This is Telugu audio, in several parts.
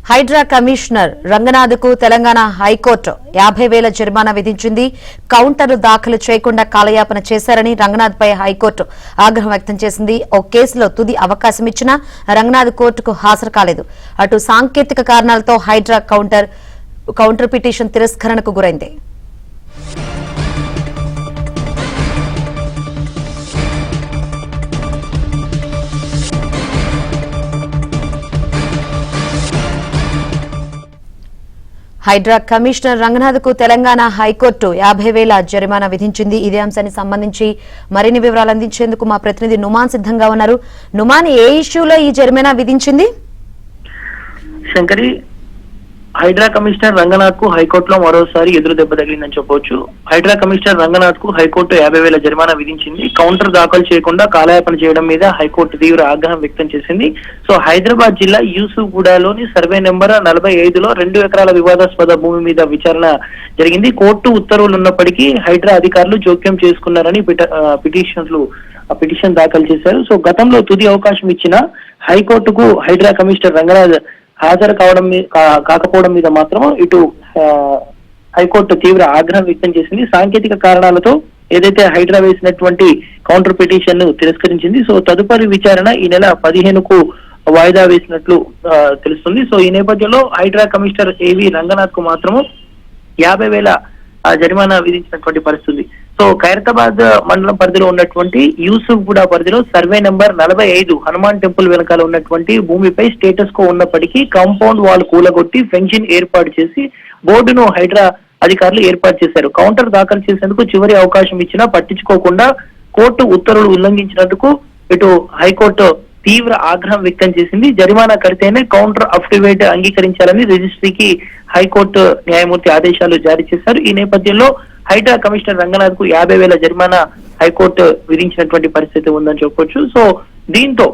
హైడ్రా కమిషనర్ రంగనాథ్కు తెలంగాణ హైకోర్టు 50,000 జరిమానా విధించింది. కౌంటర్లు దాఖలు చేయకుండా కాలయాపన చేశారని రంగనాథ్పై హైకోర్టు ఆగ్రహం వ్యక్తం చేసింది. ఓ కేసులో తుది అవకాశం ఇచ్చినా రంగనాథ్ కోర్టుకు హాజరు కాలేదు. అటు సాంకేతిక కారణాలతో హైడ్రా కౌంటర్ పిటిషన్ తిరస్కరణకు గురైంది. హైడ్రా కమిషనర్ రంగనాథ్కు తెలంగాణ హైకోర్టు 50,000 జరిమానా విధించింది. ఇదే అంశానికి సంబంధించి మరిన్ని వివరాలు అందించేందుకు మా ప్రతినిధి నుమాన్ సిద్ధంగా ఉన్నారు. నుమాన్, ఏ ఇష్యూలో ఈ జరిమానా విధించింది? శంకరి, హైడ్రా కమిషనర్ రంగనాథ్ కు హైకోర్టులో మరోసారి ఎదురు దెబ్బ తగిలిందని చెప్పవచ్చు. హైడ్రా కమిషనర్ రంగనాథ్ కు హైకోర్టు 50,000 జరిమానా విధించింది. కౌంటర్ దాఖలు చేయకుండా కాలయాపన చేయడం మీద హైకోర్టు తీవ్ర ఆగ్రహం వ్యక్తం చేసింది. సో హైదరాబాద్ జిల్లా యూసుఫ్గూడలోని సర్వే నెంబర్ 45లో 2 ఎకరాల వివాదాస్పద భూమి మీద విచారణ జరిగింది. కోర్టు ఉత్తర్వులు ఉన్నప్పటికీ హైడ్రా అధికారులు జోక్యం చేసుకున్నారని పిటిషన్ దాఖలు చేశారు. సో గతంలో తుది అవకాశం ఇచ్చిన హైకోర్టుకు హైడ్రా కమిషనర్ రంగనాథ్ హాజరు కాకపోవడం మీద మాత్రం ఇటు హైకోర్టు తీవ్ర ఆగ్రహం వ్యక్తం చేసింది. సాంకేతిక కారణాలతో ఏదైతే హైడ్రా వేసినటువంటి కౌంటర్ పిటిషన్ ను తిరస్కరించింది. సో తదుపరి విచారణ ఈ నెల 15కు వాయిదా వేసినట్లు తెలుస్తుంది. సో ఈ నేపథ్యంలో హైడ్రా కమిషనర్ ఏవి రంగనాథ్ కు మాత్రము 50,000 జరిమానా విధించినటువంటి పరిస్థితి. సో ఖైరతాబాద్ మండలం పరిధిలో ఉన్నటువంటి యూసుఫ్గూడ పరిధిలో సర్వే నెంబర్ 45 హనుమాన్ టెంపుల్ వెనకాల ఉన్నటువంటి భూమిపై స్టేటస్ కో ఉన్నప్పటికీ కాంపౌండ్ వాల్ కూలగొట్టి ఫెన్సింగ్ ఏర్పాటు చేసి బోర్డును హైడ్రా అధికారులు ఏర్పాటు చేశారు. కౌంటర్ దాఖలు చేసేందుకు చివరి అవకాశం ఇచ్చినా పట్టించుకోకుండా కోర్టు ఉత్తర్వులు ఉల్లంఘించినందుకు ఇటు హైకోర్టు తీవ్ర ఆగ్రహం వ్యక్తం చేసింది. జరిమానా కడితేనే కౌంటర్ అఫిడవిట్ అంగీకరించాలని రిజిస్ట్రీకి హైకోర్టు న్యాయమూర్తి ఆదేశాలు జారీ చేశారు. ఈ నేపథ్యంలో హైడ్రా కమిషనర్ రంగనాథ్ కు 50,000 జరిమానా హైకోర్టు విధించినటువంటి పరిస్థితి ఉందని చెప్పొచ్చు. సో దీంతో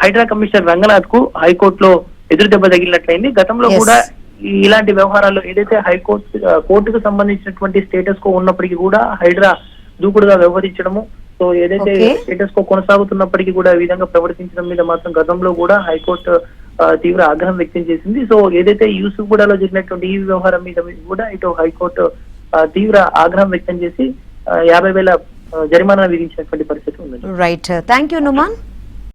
హైడ్రా కమిషనర్ రంగనాథ్ కు హైకోర్టులో ఎదురు దెబ్బ తగిలినట్లయింది. గతంలో కూడా ఇలాంటి వ్యవహారాల్లో ఏదైతే కోర్టుకు సంబంధించినటువంటి స్టేటస్ కో ఉన్నప్పటికీ కూడా హైడ్రా దూకుడుగా వ్యవహరించడము, సో ఏదైతే స్టేటస్ కో కొనసాగుతున్నప్పటికీ కూడా ఈ విధంగా ప్రవర్తించడం మీద మాత్రం గతంలో కూడా హైకోర్టు తీవ్ర ఆగ్రహం వ్యక్తం చేసింది. సో ఏదైతే యూసుఫ్గూడలో జరిగినటువంటి ఈ వ్యవహారం మీద కూడా ఇటు హైకోర్టు తీవ్ర ఆగ్రహం వ్యక్తం చేసి 50,000 జరిమానా విధించినటువంటి పరిస్థితి ఉంది. Right, thank you Numan.